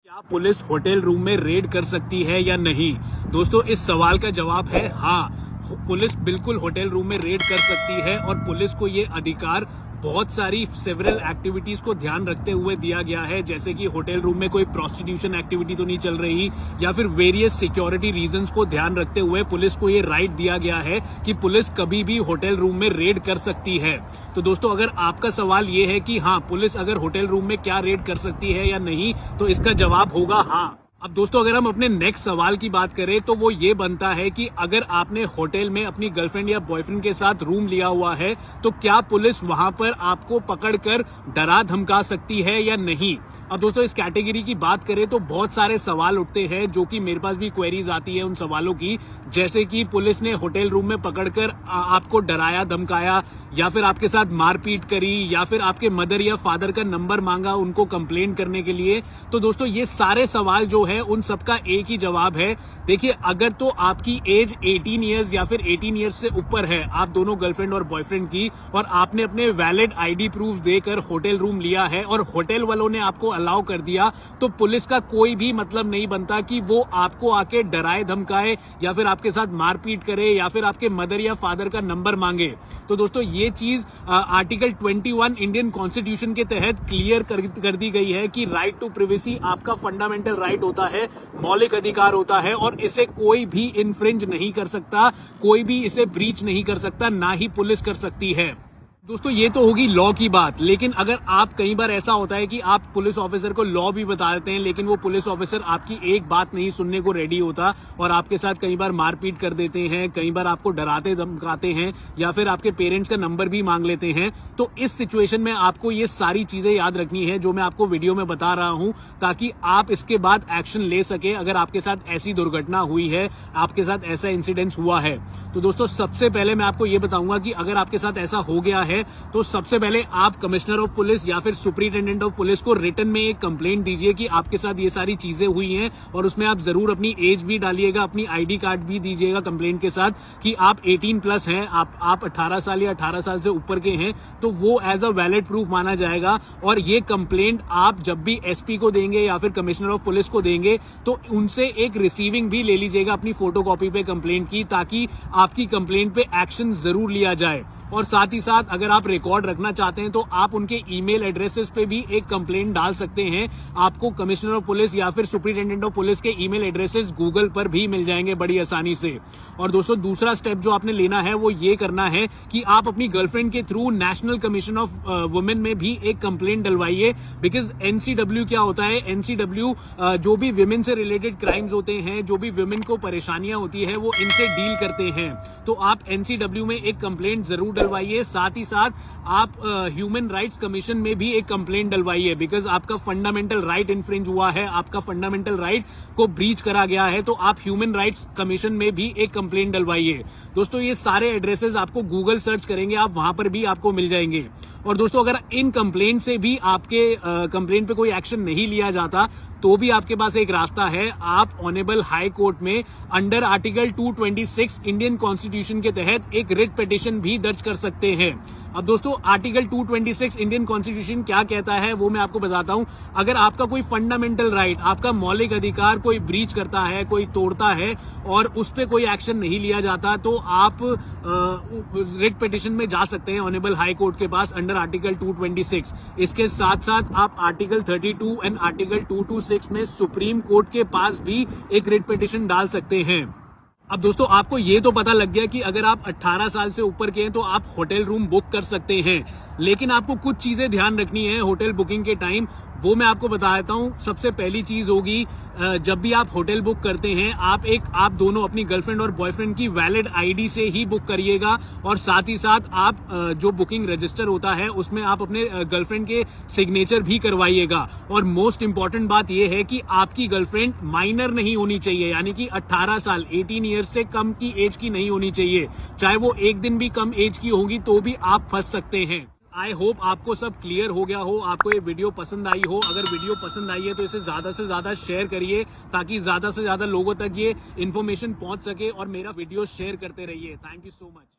क्या police hotel room में red कर सकती है या नहीं? दोस्तों, इस सवाल का जवाब है हाँ। पुलिस बिल्कुल होटल रूम में रेड कर सकती है और पुलिस को ये अधिकार बहुत सारी सेवरल एक्टिविटीज को ध्यान रखते हुए दिया गया है, जैसे कि होटल रूम में कोई प्रोस्टिट्यूशन एक्टिविटी तो नहीं चल रही या फिर वेरियस सिक्योरिटी रीजंस को ध्यान रखते हुए पुलिस को ये राइट दिया गया है कि पुलिस कभी भी होटल रूम में रेड कर सकती है। तो दोस्तों, अगर आपका सवाल ये है कि हाँ, पुलिस अगर होटल रूम में क्या रेड कर सकती है या नहीं, तो इसका जवाब होगा हाँ। अब दोस्तों, अगर हम अपने नेक्स्ट सवाल की बात करें तो वो ये बनता है कि अगर आपने होटल में अपनी गर्लफ्रेंड या बॉयफ्रेंड के साथ रूम लिया हुआ है तो क्या पुलिस वहां पर आपको पकड़कर डरा धमका सकती है या नहीं? अब दोस्तों, इस कैटेगरी की बात करें तो बहुत सारे सवाल उठते हैं, जो कि मेरे पास भी क्वेरीज आती है उन सवालों की, जैसे कि पुलिस ने होटल रूम में पकड़कर आपको डराया धमकाया या फिर आपके साथ मारपीट करी या फिर आपके मदर या फादर का नंबर मांगा उनको कंप्लेंट करने के लिए। तो दोस्तों, ये सारे सवाल जो है उन सबका एक ही जवाब है। देखिए, अगर तो आपकी एज 18 इयर्स या फिर 18 इयर्स से ऊपर है, आप दोनों गर्लफ्रेंड और बॉयफ्रेंड की, और आपने अपने वैलिड आईडी प्रूफ देकर होटल रूम लिया है और होटल वालों ने आपको अलाउ कर दिया, तो पुलिस का कोई भी मतलब नहीं बनता कि वो आपको आके डराए धमकाए या फिर आपके साथ मारपीट करे या फिर आपके मदर या फादर का नंबर मांगे। तो दोस्तों, ये चीज आर्टिकल 21 इंडियन कॉन्स्टिट्यूशन के तहत क्लियर कर दी गई है कि राइट टू प्रिवेसी आपका फंडामेंटल राइट होता है, मौलिक अधिकार होता है, और इसे कोई भी इन्फ्रिंज नहीं कर सकता, कोई भी इसे ब्रीच नहीं कर सकता, ना ही पुलिस कर सकती है। दोस्तों, ये तो होगी लॉ की बात, लेकिन अगर आप, कई बार ऐसा होता है कि आप पुलिस ऑफिसर को लॉ भी बता देते हैं, लेकिन वो पुलिस ऑफिसर आपकी एक बात नहीं सुनने को रेडी होता और आपके साथ कई बार मारपीट कर देते हैं, कई बार आपको डराते धमकाते हैं या फिर आपके पेरेंट्स का नंबर भी मांग लेते हैं। तो इस सिचुएशन में आपको ये सारी चीजें याद रखनी है जो मैं आपको वीडियो में बता रहा हूं, ताकि आप इसके बाद एक्शन ले सके अगर आपके साथ ऐसी दुर्घटना हुई है, आपके साथ ऐसा इंसिडेंस हुआ है। तो दोस्तों, सबसे पहले मैं आपको ये बताऊंगा कि अगर आपके साथ ऐसा हो गया है तो सबसे पहले आप कमिश्नर ऑफ पुलिस या फिर सुपरिटेंडेंट ऑफ पुलिस को रिटन में एक कंप्लेंट दीजिए कि आपके साथ ये सारी चीजें हुई हैं, और उसमें आप जरूर अपनी एज भी डालिएगा, अपनी आईडी कार्ड भी दीजिएगा कंप्लेंट के साथ कि आप 18 प्लस हैं, आप 18 साल या 18 साल से ऊपर के हैं, तो वो एज अ वैलिड प्रूफ माना जाएगा। और ये कंप्लेंट आप जब भी एसपी को देंगे या फिर कमिश्नर ऑफ पुलिस को देंगे तो उनसे एक रिसीविंग भी ले लीजिएगा अपनी फोटोकॉपी पे कंप्लेंट की, ताकि आपकी कंप्लेंट पे एक्शन जरूर लिया जाए। और साथ ही साथ अगर आप रिकॉर्ड रखना चाहते हैं तो आप उनके ईमेल एड्रेसेस पे भी एक कंप्लेंट डाल सकते हैं। आपको कमिश्नर ऑफ पुलिस या फिर सुपरिटेंडेंट ऑफ पुलिस के ईमेल एड्रेसेस गूगल पर भी मिल जाएंगे बड़ी आसानी से। और दोस्तों, दूसरा स्टेप जो आपने लेना है वो ये करना है कि आप अपनी गर्लफ्रेंड के through national commission of women में भी एक कंप्लेंट डलवाइए, बिकॉज एनसीडब्ल्यू क्या होता है, एनसीडब्ल्यू जो भी विमेन से रिलेटेड क्राइम्स होते हैं, जो भी विमेन को परेशानियां होती है, वो इनसे डील करते हैं। तो आप एनसीडब्ल्यू में एक कंप्लेंट जरूर डलवाइए। साथ ही साथ आप ह्यूमन राइट्स कमीशन में भी एक कंप्लेंट डलवाइए, बिकॉज आपका फंडामेंटल राइट इन्फ्रिंज हुआ है, आपका फंडामेंटल राइट को ब्रीच करा गया है, तो आप ह्यूमन राइट्स कमीशन में भी एक कंप्लेंट डलवाइए। दोस्तों, ये सारे एड्रेसेस आपको गूगल सर्च करेंगे आप, वहां पर भी आपको मिल जाएंगे। और दोस्तों, अगर इन कंप्लेंट से भी आपके कंप्लेंट पे कोई एक्शन नहीं लिया जाता तो भी आपके पास एक रास्ता है, आप ऑनेबल हाई कोर्ट में अंडर आर्टिकल 226 इंडियन कॉन्स्टिट्यूशन के तहत एक रिट पिटीशन भी दर्ज कर सकते हैं। अब दोस्तों, आर्टिकल 226 इंडियन कॉन्स्टिट्यूशन क्या कहता है वो मैं आपको बताता हूं। अगर आपका कोई फंडामेंटल राइट, आपका मौलिक अधिकार कोई ब्रीच करता है, कोई तोड़ता है और उस पर कोई एक्शन नहीं लिया जाता, तो आप रिट पिटीशन में जा सकते हैं ऑनेबल हाई कोर्ट के पास अंडर आर्टिकल 226। इसके साथ साथ आप आर्टिकल 32 एंड आर्टिकल 226 में सुप्रीम कोर्ट के पास भी एक रिट पिटीशन डाल सकते हैं। अब दोस्तों, आपको ये तो पता लग गया कि अगर आप 18 साल से ऊपर के हैं तो आप होटल रूम बुक कर सकते हैं, लेकिन आपको कुछ चीजें ध्यान रखनी है होटल बुकिंग के टाइम, वो मैं आपको बता देता हूं। सबसे पहली चीज होगी, जब भी आप होटल बुक करते हैं आप दोनों अपनी गर्लफ्रेंड और बॉयफ्रेंड की वैलिड आईडी से ही बुक करिएगा, और साथ ही साथ आप जो बुकिंग रजिस्टर होता है उसमें आप अपने गर्लफ्रेंड के सिग्नेचर भी करवाइएगा। और मोस्ट इंपॉर्टेंट बात यह है कि आपकी गर्लफ्रेंड माइनर नहीं होनी चाहिए, यानी कि 18 साल 18 ईयर्स से कम की एज की नहीं होनी चाहिए। चाहे वो एक दिन भी कम एज की होगी तो भी आप फंस सकते हैं। आई होप आपको सब क्लियर हो गया हो, आपको ये वीडियो पसंद आई हो। अगर वीडियो पसंद आई है तो इसे ज्यादा से ज्यादा शेयर करिए, ताकि ज्यादा से ज्यादा लोगों तक ये इन्फॉर्मेशन पहुंच सके, और मेरा वीडियो शेयर करते रहिए। Thank you so much.